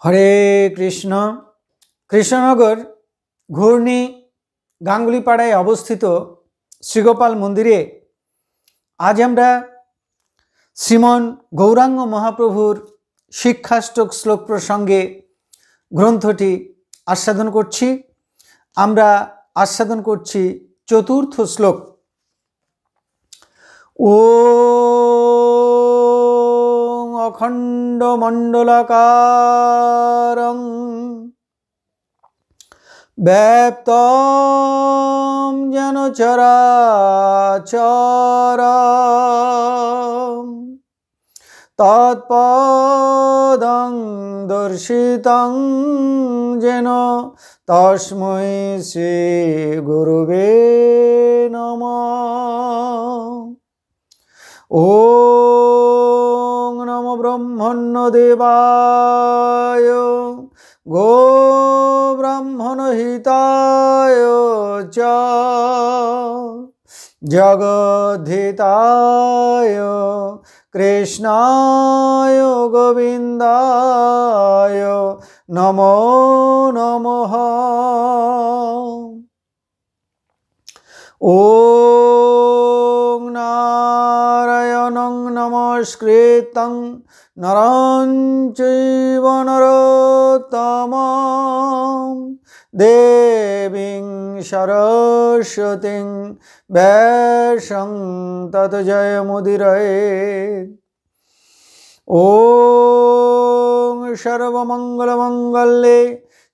হরে কৃষ্ণ। কৃষ্ণনগর ঘূর্ণি গাঙ্গুলিপাড়ায় অবস্থিত শ্রীগোপাল মন্দিরে আজ আমরা শ্রীমন গৌরাঙ্গ মহাপ্রভুর শিক্ষাষ্টক শ্লোক প্রসঙ্গে গ্রন্থটি আস্বাদন করছি। আমরা আস্বাদন করছি চতুর্থ শ্লোক। ও অখণ্ড মণ্ডলাকারং ব্যাপ্তং যেন চরাচরম তৎপদং দর্শিতং যেন তস্मै শ্রী গুরুবে নমঃ। ওং নমো ব্রহ্মণ্যদেবায় গো ব্রাহ্মণহিতায় চ জগদ্ধিতায় কৃষ্ণায় গোবিন্দায় নমো নমঃ। ওং নারায়ণং নমস্কৃত্যং নরং চৈব নরোত্তমং দেবীং সরস্বতীং ব্যাসং ততো জয়মুদীরয়েৎ। ওং সর্বমঙ্গলমঙ্গলে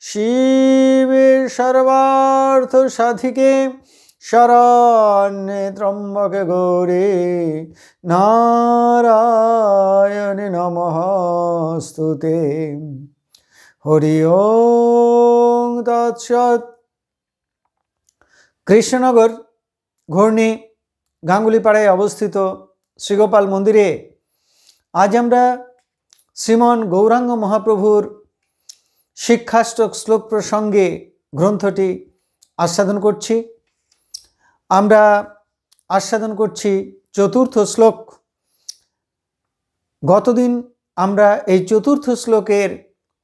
শিবে সর্বার্থসাধিকে শরণ্যে ত্র্যম্বকে গৌরী নারায়ণে নমস্তুতে। হরি ওং তৎসৎ। কৃষ্ণনগর ঘূর্ণি গাঙ্গুলিপাড়ায় অবস্থিত শ্রীগোপাল মন্দিরে আজ আমরা শ্রীমন গৌরাঙ্গ মহাপ্রভুর শিক্ষাষ্টক শ্লোক প্রসঙ্গে গ্রন্থটি আস্বাদন করছি। আমরা আস্বাদন করছি চতুর্থ শ্লোক। গতদিন আমরা এই চতুর্থ শ্লোকের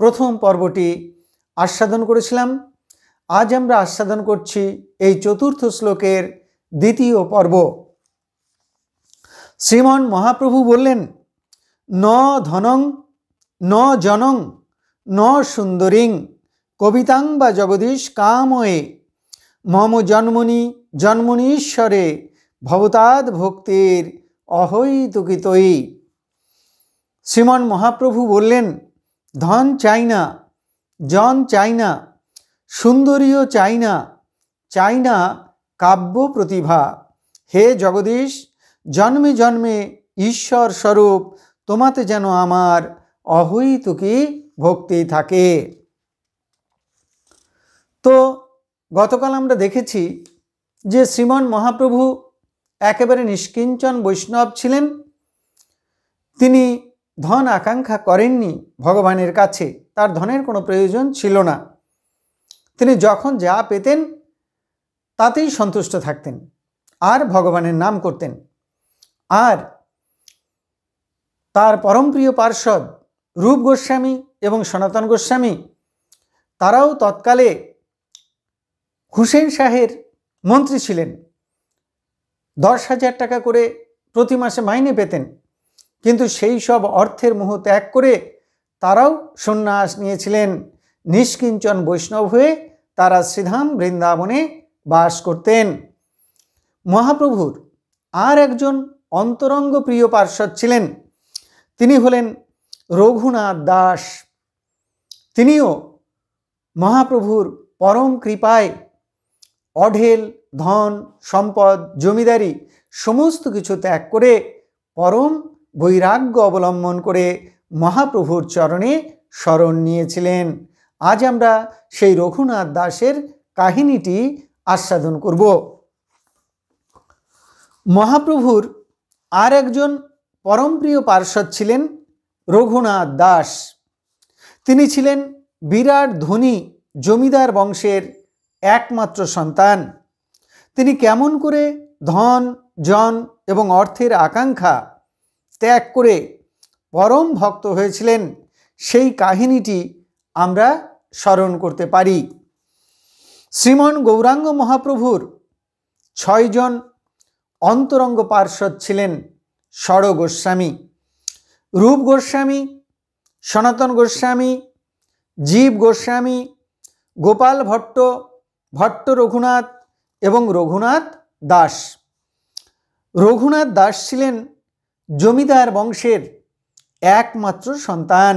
প্রথম পর্বটি আস্বাদন করেছিলাম। আজ আমরা আস্বাদন করছি এই চতুর্থ শ্লোকের দ্বিতীয় পর্ব। শ্রীমন মহাপ্রভু বললেন, ন ধনং ন জনং ন সুন্দরীং কবিতাং বা জগদীশ কাময়ে মম জন্মনি জন্মনীশ্বরে ভবতাদ ভক্তির অহৈতুকিতয়ী। শ্রীমন মহাপ্রভু বললেন, ধন চাই না, জন চাই না, সুন্দরীও চাই না, চাই না কাব্য প্রতিভা। হে জগদীশ, জন্মে জন্মে ঈশ্বর স্বরূপ তোমাতে যেন আমার অহৈতুকী ভক্তি থাকে। তো গতকাল আমরা দেখেছি যে শ্রীমন মহাপ্রভু একেবারে নিষ্কিঞ্চন বৈষ্ণব ছিলেন। তিনি ধন আকাঙ্ক্ষা করেননি ভগবানের কাছে, তার ধনের কোনো প্রয়োজন ছিল না। তিনি যখন যা পেতেন তাতেই সন্তুষ্ট থাকতেন আর ভগবানের নাম করতেন। আর তার পরমপ্রিয় পার্ষদ রূপ গোস্বামী এবং সনাতন গোস্বামী তারাও তৎকালে হুসেন শাহের মন্ত্রী ছিলেন। 10,000 টাকা করে প্রতি মাসে মাইনে পেতেন, কিন্তু সেই সব অর্থের মোহ ত্যাগ করে তারাও সন্ন্যাস নিয়েছিলেন। নিষ্কিঞ্চন বৈষ্ণব হয়ে তারা শ্রীধাম বৃন্দাবনে বাস করতেন। মহাপ্রভুর আর একজন অন্তরঙ্গ প্রিয় পার্ষদ ছিলেন, তিনি হলেন রঘুনাথ দাস। তিনিও মহাপ্রভুর পরম কৃপায় অঢেল ধন সম্পদ জমিদারি সমস্ত কিছু ত্যাগ করে পরম বৈরাগ্য অবলম্বন করে মহাপ্রভুর চরণে শরণ নিয়েছিলেন। আজ আমরা সেই রঘুনাথ দাসের কাহিনীটি আস্বাদন করব। মহাপ্রভুর আর একজন পরমপ্রিয় পার্ষদ ছিলেন রঘুনাথ দাস। তিনি ছিলেন বিরাট ধনী জমিদার বংশের একমাত্র সন্তান। তিনি কেমন করে ধন জন এবং অর্থের আকাঙ্ক্ষা ত্যাগ করে পরম ভক্ত হয়েছিলেন সেই কাহিনীটি আমরা স্মরণ করতে পারি। শ্রীমন গৌরাঙ্গ মহাপ্রভুর 6 জন অন্তরঙ্গ পার্ষদ ছিলেন ষড় গোস্বামী, রূপ গোস্বামী, সনাতন গোস্বামী, জীব গোস্বামী, গোপাল ভট্ট, ভট্ট রঘুনাথ এবং রঘুনাথ দাস। রঘুনাথ দাস ছিলেন জমিদার বংশের একমাত্র সন্তান।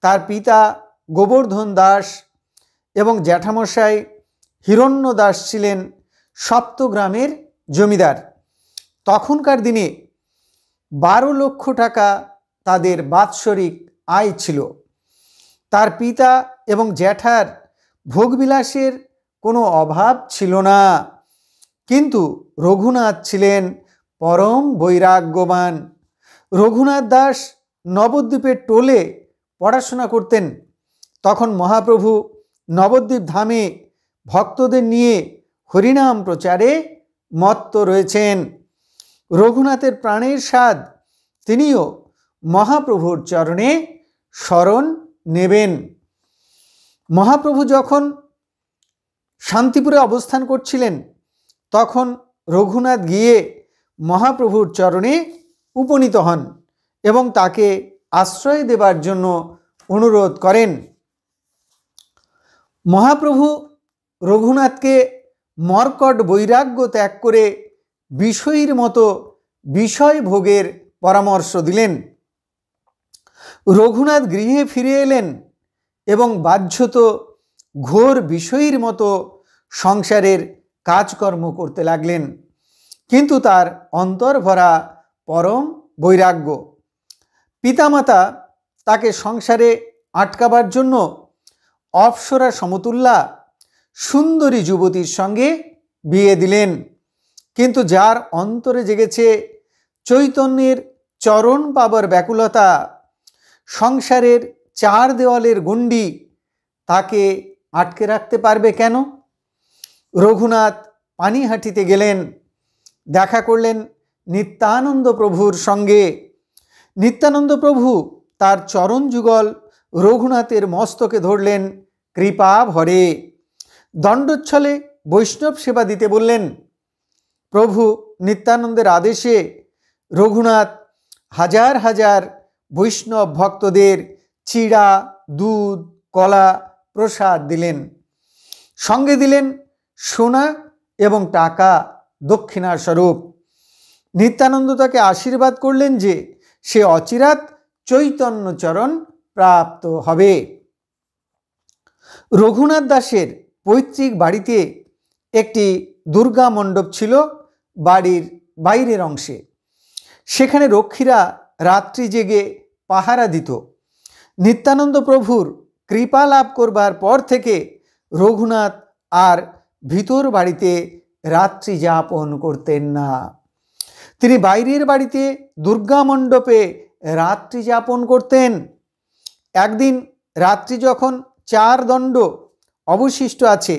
তার পিতা গোবর্ধন দাস এবং জ্যাঠামশাই হিরণ্য দাস ছিলেন সপ্তগ্রামের জমিদার। তখনকার দিনে 12 লক্ষ টাকা তাদের বাৎসরিক আয় ছিল। তার পিতা এবং জ্যাঠার ভোগবিলাসের কোনো অভাব ছিল না, কিন্তু রঘুনাথ ছিলেন পরম বৈরাগ্যবান। রঘুনাথ দাস নবদ্বীপের টোলে পড়াশোনা করতেন। তখন মহাপ্রভু নবদ্বীপ ধামে ভক্তদের নিয়ে হরিনাম প্রচারে মত্ত রয়েছেন। রঘুনাথের প্রাণের স্বাদ, তিনিও মহাপ্রভুর চরণে শরণ নেবেন। মহাপ্রভু যখন শান্তিপুরে অবস্থান করছিলেন, তখন রঘুনাথ গিয়ে মহাপ্রভুর চরণে উপনীত হন এবং তাকে আশ্রয় দেবার জন্য অনুরোধ করেন। মহাপ্রভু রঘুনাথকে মর্কট বৈরাগ্য ত্যাগ করে বিষয়ীর মতো বিষয় ভোগের পরামর্শ দিলেন। রঘুনাথ গৃহে ফিরে এলেন এবং বাহ্যত ঘোর বিষয়ীর মতো সংসারের কাজকর্ম করতে লাগলেন, কিন্তু তার অন্তর ভরা পরম বৈরাগ্য। পিতামাতা তাকে সংসারে আটকাবার জন্য অপ্সরা সমতুল্যা সুন্দরী যুবতীর সঙ্গে বিয়ে দিলেন, কিন্তু যার অন্তরে জেগেছে চৈতন্যের চরণ পাবার ব্যাকুলতা, সংসারের 4 দেওয়ালের গণ্ডি তাকে আটকে রাখতে পারবে কেন? রঘুনাথ পানিহাটিতে গেলেন, দেখা করলেন নিত্যানন্দ প্রভুর সঙ্গে। নিত্যানন্দ প্রভু তার চরণ যুগল রঘুনাথের মস্তকে ধরলেন কৃপা ভরে। দণ্ডচ্ছলে বৈষ্ণব সেবা দিতে বললেন। প্রভু নিত্যানন্দের আদেশে রঘুনাথ হাজার হাজার বৈষ্ণব ভক্তদের চিড়া, দুধ, কলা প্রসাদ দিলেন। সঙ্গে দিলেন সোনা এবং টাকা দক্ষিণার স্বরূপ। নিত্যানন্দ তাকে আশীর্বাদ করলেন যে সে অচিরাৎ চৈতন্যচরণ প্রাপ্ত হবে। রঘুনাথ দাসের পৈতৃক বাড়িতে একটি দুর্গা মণ্ডপ ছিল বাড়ির বাইরের অংশে। সেখানে রক্ষীরা রাত্রি জেগে পাহারা দিত। নিত্যানন্দ প্রভুর কৃপা লাভ করবার পর থেকে রঘুনাথ আর ভিতর বাড়িতে রাত্রি যাপন করতেন না। তিনি বাইরের বাড়িতে দুর্গা মণ্ডপে রাত্রি যাপন করতেন। একদিন রাত্রি যখন 4 দণ্ড অবশিষ্ট আছে,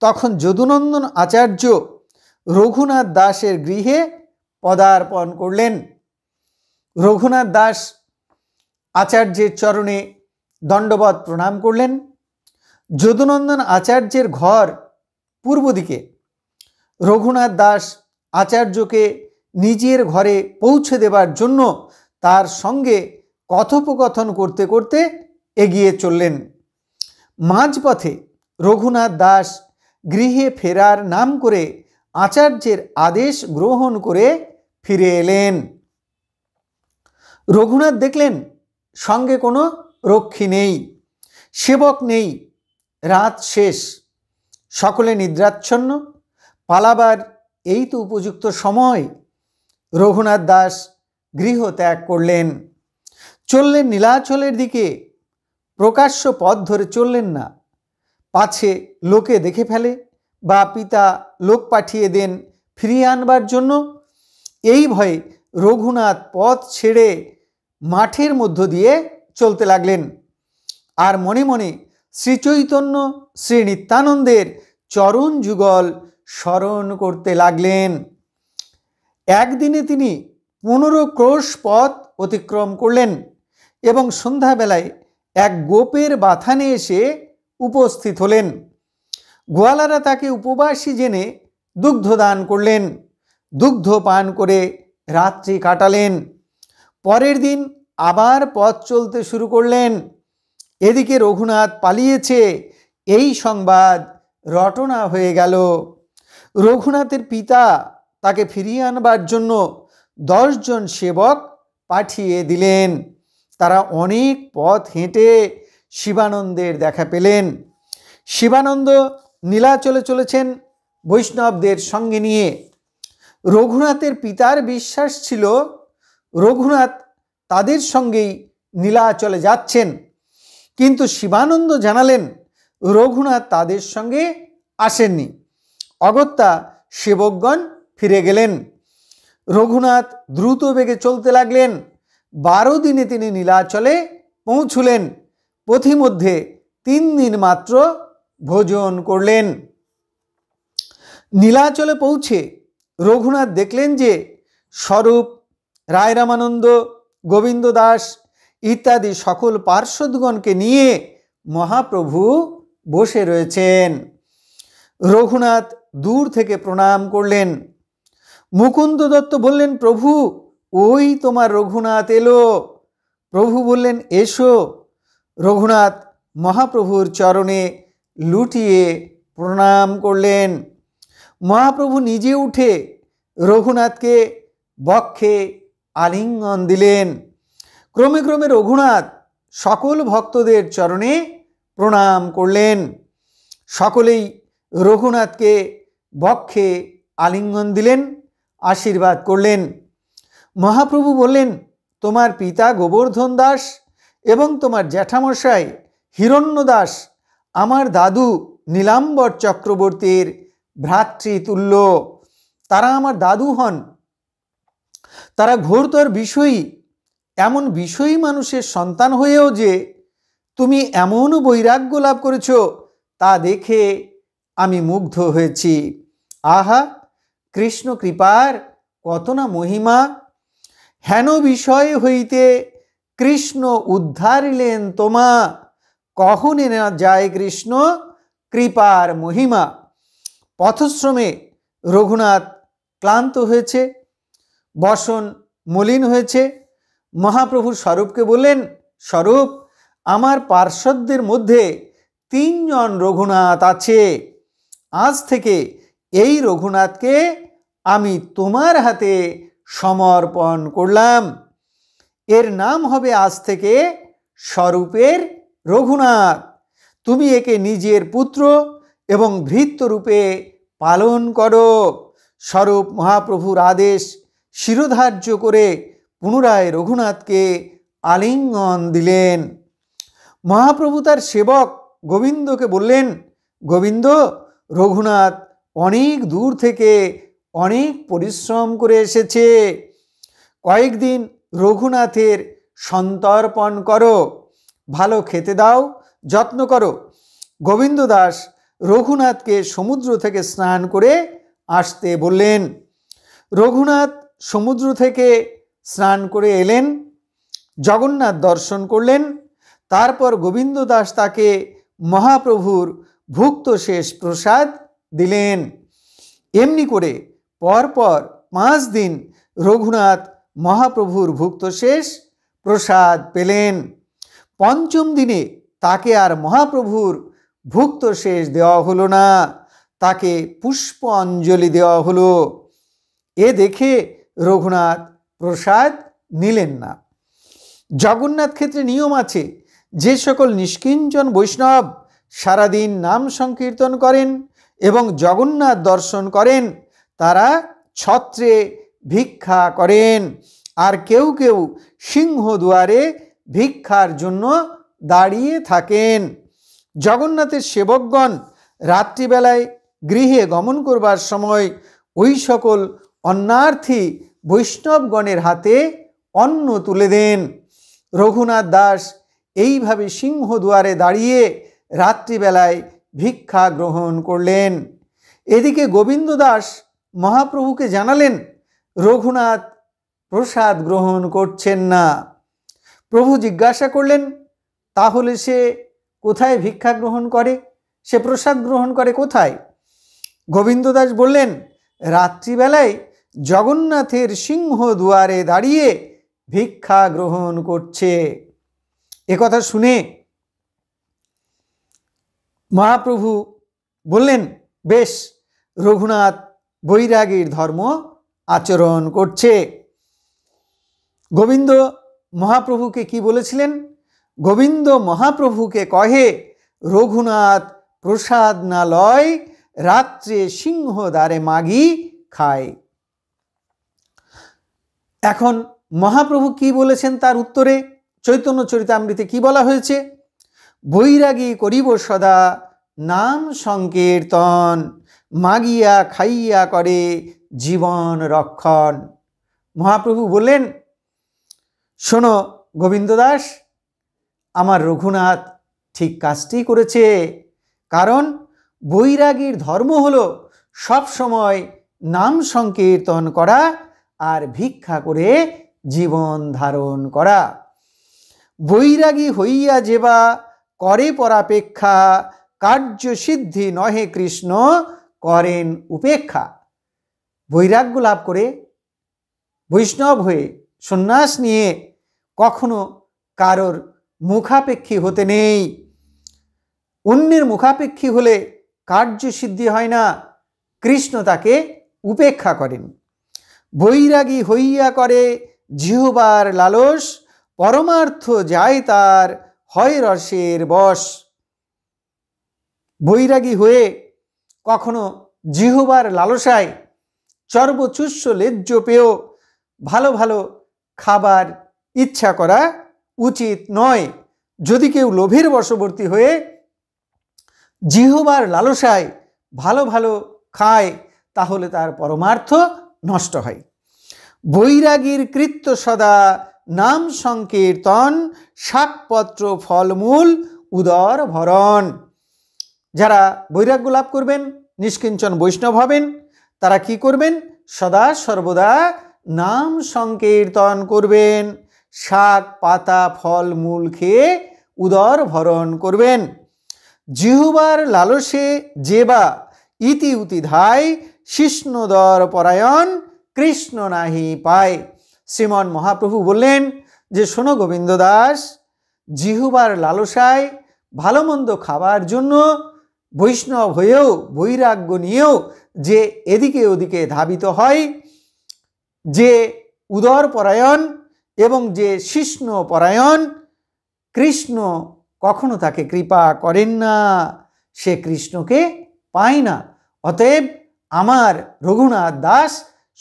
তখন যদুনন্দন আচার্য রঘুনাথ দাসের গৃহে পদার্পণ করলেন। রঘুনাথ দাস আচার্যের চরণে দণ্ডবৎ প্রণাম করলেন। যদুনন্দন আচার্যের ঘর পূর্ব দিকে। রঘুনাথ দাস আচার্যকে নিজের ঘরে পৌঁছে দেবার জন্য তার সঙ্গে কথোপকথন করতে করতে এগিয়ে চললেন। মাঝপথে রঘুনাথ দাস গৃহে ফেরার নাম করে আচার্যের আদেশ গ্রহণ করে ফিরে এলেন। রঘুনাথ দেখলেন সঙ্গে কোনো রক্ষী নেই, সেবক নেই। রাত শেষ, সকলে নিদ্রাচ্ছন্ন, পালাবার এই তো উপযুক্ত সময়। রঘুনাথ দাস গৃহ ত্যাগ করলেন, চললেন নীলাচলের দিকে। প্রকাশ্য পথ ধরে চললেন না, পাছে লোকে দেখে ফেলে বা পিতা লোক পাঠিয়ে দেন ফিরিয়ে আনবার জন্য। এই ভয়ে রঘুনাথ পথ ছেড়ে মাঠের মধ্য দিয়ে চলতে লাগলেন, আর মনে মনে শ্রীচৈতন্য শ্রী নিত্যানন্দের চরণ যুগল স্মরণ করতে লাগলেন। একদিনে তিনি 15 ক্রোশ পথ অতিক্রম করলেন এবং সন্ধ্যাবেলায় এক গোপের বাথানে এসে উপস্থিত হলেন। গোয়ালারা তাকে উপবাসী জেনে দুগ্ধ দান করলেন। দুগ্ধ পান করে রাত্রি কাটালেন। পরের দিন আবার পথ চলতে শুরু করলেন। এদিকে রঘুনাথ পালিয়েছে এই সংবাদ রটনা হয়ে গেল। রঘুনাথের পিতা তাকে ফিরিয়ে আনবার জন্য 10 জন সেবক পাঠিয়ে দিলেন। তারা অনেক পথ হেঁটে শিবানন্দের দেখা পেলেন। শিবানন্দ নীলাচলে চলেছেন বৈষ্ণবদের সঙ্গে নিয়ে। রঘুনাথের পিতার বিশ্বাস ছিল রঘুনাথ তাদের সঙ্গেই নীলাচলে যাচ্ছেন, কিন্তু শিবানন্দ জানালেন রঘুনাথ তাদের সঙ্গে আসেননি। অগত্যা সেবকগণ ফিরে গেলেন। রঘুনাথ দ্রুত বেগে চলতে লাগলেন। 12 দিনে তিনি নীলাচলে পৌঁছলেন। পথিমধ্যে 3 দিন মাত্র ভোজন করলেন। নীলাচলে পৌঁছে রঘুনাথ দেখলেন যে স্বরূপ, রায় রামানন্দ, গোবিন্দ দাস ইত্যাদি সকল পার্শ্বদগণকে নিয়ে মহাপ্রভু বসে রয়েছেন। রঘুনাথ দূর থেকে প্রণাম করলেন। মুকুন্দ দত্ত বললেন, প্রভু ওই তোমার রঘুনাথ এলো। প্রভু বললেন, এসো। রঘুনাথ মহাপ্রভুর চরণে লুটিয়ে প্রণাম করলেন। মহাপ্রভু নিজে উঠে রঘুনাথকে বক্ষে আলিঙ্গন দিলেন। ক্রমে ক্রমে রঘুনাথ সকল ভক্তদের চরণে প্রণাম করলেন। সকলেই রঘুনাথকে বক্ষে আলিঙ্গন দিলেন, আশীর্বাদ করলেন। মহাপ্রভু বললেন, তোমার পিতা গোবর্ধন দাস এবং তোমার জ্যাঠামশাই হিরণ্য দাস আমার দাদু নীলাম্বর চক্রবর্তীর ভ্রাতৃতুল্য। তারা আমার দাদু হন। তারা ঘোরতর বিষয়ী, এমন বিষয়ী মানুষের সন্তান হয়েও যে তুমি এমন বৈরাগ্য লাভ করেছ তা দেখে আমি মুগ্ধ হয়েছি। আহা, কৃষ্ণ কৃপার কত না মহিমা! হেন বিষয় হইতে কৃষ্ণ উদ্ধারিলেন তোমা, কখনে না যায় কৃষ্ণ কৃপার মহিমা। পথশ্রমে রঘুনাথ ক্লান্ত হয়েছে, বসন মলিন হয়েছে। মহাপ্রভু স্বরূপকে বললেন, স্বরূপ, আমার পার্শ্বদের মধ্যে 3 জন রঘুনাথ আছে। আজ থেকে এই রঘুনাথকে আমি তোমার হাতে সমর্পণ করলাম। এর নাম হবে আজ থেকে স্বরূপের রঘুনাথ। তুমি একে নিজের পুত্র এবং ভৃত্যরূপে পালন করো। স্বরূপ মহাপ্রভুর আদেশ শিরোধার্য করে পুনরায় রঘুনাথকে আলিঙ্গন দিলেন। মহাপ্রভু তার সেবক গোবিন্দকে বললেন, গোবিন্দ, রঘুনাথ অনেক দূর থেকে অনেক পরিশ্রম করে এসেছে। কয়েকদিন রঘুনাথের সন্তর্পণ করো, ভালো খেতে দাও, যত্ন করো। গোবিন্দ দাস রঘুনাথকে সমুদ্র থেকে স্নান করে আসতে বললেন। রঘুনাথ সমুদ্র থেকে স্নান করে এলেন, জগন্নাথ দর্শন করলেন। তারপর গোবিন্দ দাস তাকে মহাপ্রভুর ভুক্ত শেষ প্রসাদ দিলেন। এমনি করে পরপর 5 দিন রঘুনাথ মহাপ্রভুর ভুক্ত শেষ প্রসাদ পেলেন। 5ম দিনে তাকে আর মহাপ্রভুর ভুক্ত শেষ দেওয়া হলো না, তাকে পুষ্প অঞ্জলি দেওয়া হলো। এ দেখে রঘুনাথ প্রসাদ নিলেন না। জগন্নাথ ক্ষেত্রে নিয়ম আছে, যে সকল নিষ্কিঞ্চন বৈষ্ণব সারাদিন নাম সংকীর্তন করেন এবং জগন্নাথ দর্শন করেন তারা ছত্রে ভিক্ষা করেন, আর কেউ কেউ সিংহদুয়ারে ভিক্ষার জন্য দাঁড়িয়ে থাকেন। জগন্নাথের সেবকগণ রাত্রিবেলায় গৃহে গমন করবার সময় ওই সকল অন্নার্থী বৈষ্ণবগণের হাতে অন্ন তুলে দেন। রঘুনাথ দাস এইভাবে সিংহদুয়ারে দাঁড়িয়ে রাত্রিবেলায় ভিক্ষা গ্রহণ করলেন। এদিকে গোবিন্দ দাস মহাপ্রভুকে জানালেন রঘুনাথ প্রসাদ গ্রহণ করছেন না। প্রভু জিজ্ঞাসা করলেন, তাহলে সে কোথায় ভিক্ষা গ্রহণ করে, সে প্রসাদ গ্রহণ করে কোথায়? গোবিন্দ দাস বললেন, রাত্রিবেলায় জগন্নাথের সিংহ দুয়ারে দাঁড়িয়ে ভিক্ষা গ্রহণ করছে। একথা শুনে মহাপ্রভু বললেন, বেশ, রঘুনাথ বৈরাগীর ধর্ম আচরণ করছে। গোবিন্দ মহাপ্রভুকে কি বলেছিলেন? গোবিন্দ মহাপ্রভুকে কহে, রঘুনাথ প্রসাদ না লয়, রাত্রে সিংহ দ্বারে মাগি খায়। এখন মহাপ্রভু কি বলেছেন তার উত্তরে চৈতন্য চরিতামৃতে কি বলা হয়েছে? বৈরাগী করিব সদা নাম সংকীর্তন, মাগিয়া খাইয়া করে জীবন রক্ষণ। মহাপ্রভু বললেন, শোনো গোবিন্দ দাস, আমার রঘুনাথ ঠিক কাজটি করেছে। কারণ বৈরাগীর ধর্ম হলো সব সময় নাম সংকীর্তন করা আর ভিক্ষা করে জীবন ধারণ করা। বৈরাগী হইয়া যেবা করে পরাপেক্ষা, কার্য সিদ্ধি নহে কৃষ্ণ করেন উপেক্ষা। বৈরাগ্য লাভ করে বৈষ্ণব হয়ে সন্ন্যাস নিয়ে কখনো কারোর মুখাপেক্ষী হতে নেই। অন্যের মুখাপেক্ষী হলে কার্যসিদ্ধি হয় না, কৃষ্ণ তাকে উপেক্ষা করেন। বৈরাগী হইয়া করে জিহ্বার লালস, পরমার্থ যায় তার হয় রসের বশ। বৈরাগী হয়ে কখনো জিহ্বার লালসায় চর্বচুষ্য লেজ্জ পেয়েও ভালো ভালো খাবার ইচ্ছা করা উচিত নয়। যদি কেউ লোভের বশবর্তী হয়ে জিহ্বার লালসায় ভালো ভালো খায়, তাহলে তার পরমার্থ নষ্ট হয়। বৈরাগীর কৃত্য সদা নাম সংকীর্তন, শাকপত্র ফলমূল উদর ভরণ। যারা বৈরাগ্য লাভ করবেন, নিষ্কিঞ্চন বৈষ্ণব হবেন, তারা কি করবেন? সদা সর্বদা নাম সংকীর্তন করবেন, শাক পাতা ফল মূল খেয়ে উদর ভরণ করবেন। জিহ্বার লালসে যেবা ইতি উতি ধায়, শিষ্ণদর পরায়ণ কৃষ্ণ নাহি পায়। শ্রীমন মহাপ্রভু বললেন যে, শোনো গোবিন্দ দাস, জিহ্বার লালসায় ভালো মন্দ খাবার জন্য বৈষ্ণব হয়েও বৈরাগ্য নিয়েও যে এদিকে ওদিকে ধাবিত হয়, যে উদর পরায়ণ এবং যে শিষ্ণ পরায়ণ, কৃষ্ণ কখনো তাকে কৃপা করেন না, সে কৃষ্ণকে পায় না। অতএব আমার রঘুনাথ দাস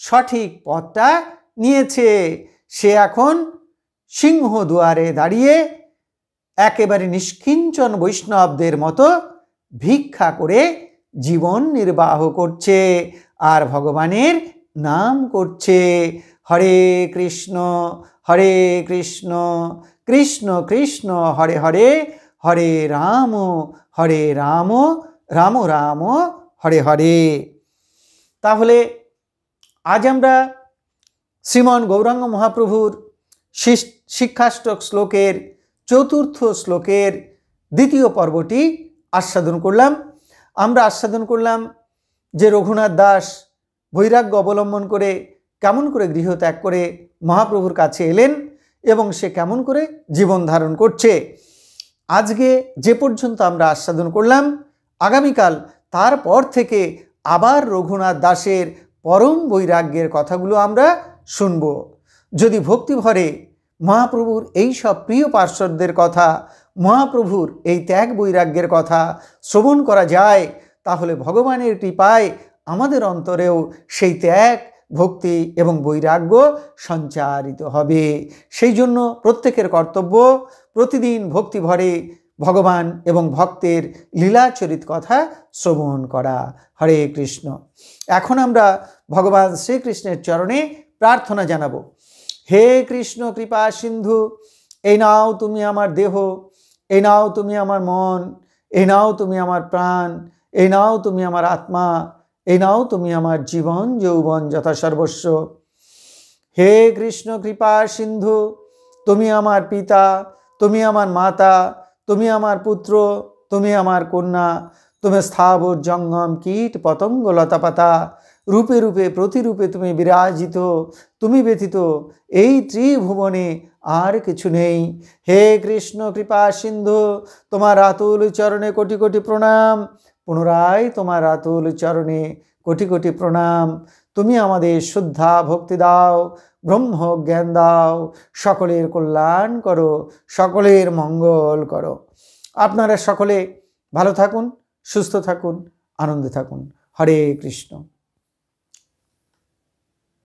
সঠিক পথটা নিয়েছে। সে এখন সিংহ দুয়ারে দাঁড়িয়ে একেবারে নিষ্কিঞ্চন বৈষ্ণবদের মতো ভিক্ষা করে জীবন নির্বাহ করছে আর ভগবানের নাম করছে। হরে কৃষ্ণ কৃষ্ণ কৃষ্ণ হরে হরে, হরে রাম রাম রাম হরে হরে। তাহলে আজ আমরা শ্রীমন গৌরাঙ্গ মহাপ্রভুর শিক্ষাষ্টক শ্লোকের চতুর্থ শ্লোকের দ্বিতীয় পর্বটি আস্বাদন করলাম। আমরা আস্বাদন করলাম যে রঘুনাথ দাস বৈরাগ্য অবলম্বন করে কেমন করে গৃহত্যাগ করে মহাপ্রভুর কাছে এলেন এবং সে কেমন করে জীবন ধারণ করছে। আজকে যে পর্যন্ত আমরা আস্বাদন করলাম, আগামীকাল তারপর থেকে আবার রঘুনাথ দাসের পরম বৈরাগ্যের কথাগুলো আমরা শুনব। যদি ভক্তিভরে মহাপ্রভুর এই সব প্রিয় পার্শ্বদের কথা, মহাপ্রভুর এই ত্যাগ বৈরাগ্যের কথা শ্রবণ করা যায়, তাহলে ভগবানের কৃপায় আমাদের অন্তরেও সেই ত্যাগ ভক্তি এবং বৈরাগ্য সঞ্চারিত হবে। সেই জন্য প্রত্যেকের কর্তব্য প্রতিদিন ভক্তিভরে ভগবান এবং ভক্তের লীলাচরিত কথা শ্রবণ করা। হরে কৃষ্ণ। এখন আমরা ভগবান শ্রীকৃষ্ণের চরণে প্রার্থনা জানাবো। হে কৃষ্ণ কৃপা সিন্ধু, এই নাও তুমি আমার দেহ, এই নাও তুমি আমার মন, এই নাও তুমি আমার প্রাণ, এই নাও তুমি আমার আত্মা, এই নাও তুমি আমার জীবন যৌবন যথা সর্বস্ব। হে কৃষ্ণ কৃপা সিন্ধু, তুমি আমার পিতা, তুমি আমার মাতা, তুমি আমার পুত্র, তুমি আমার কন্যা, তুমি স্থাবর জঙ্গম কীট পতঙ্গ লতাপাতা রূপে রূপে প্রতিরূপে তুমি বিরাজিত। তুমি ব্যতীত এই ত্রিভুবনে আর কিছু নেই। হে কৃষ্ণ কৃপা সিন্ধু, তোমার আতুল চরণে কোটি কোটি প্রণাম। পুনরায় তোমার আতুল চরণে কোটি কোটি প্রণাম। তুমি আমাদের শুদ্ধা ভক্তি দাও, ব্রহ্ম জ্ঞান দাও, সকলের কল্যাণ করো, সকলের মঙ্গল করো। আপনারা সকলে ভালো থাকুন, সুস্থ থাকুন, আনন্দে থাকুন। হরে কৃষ্ণ।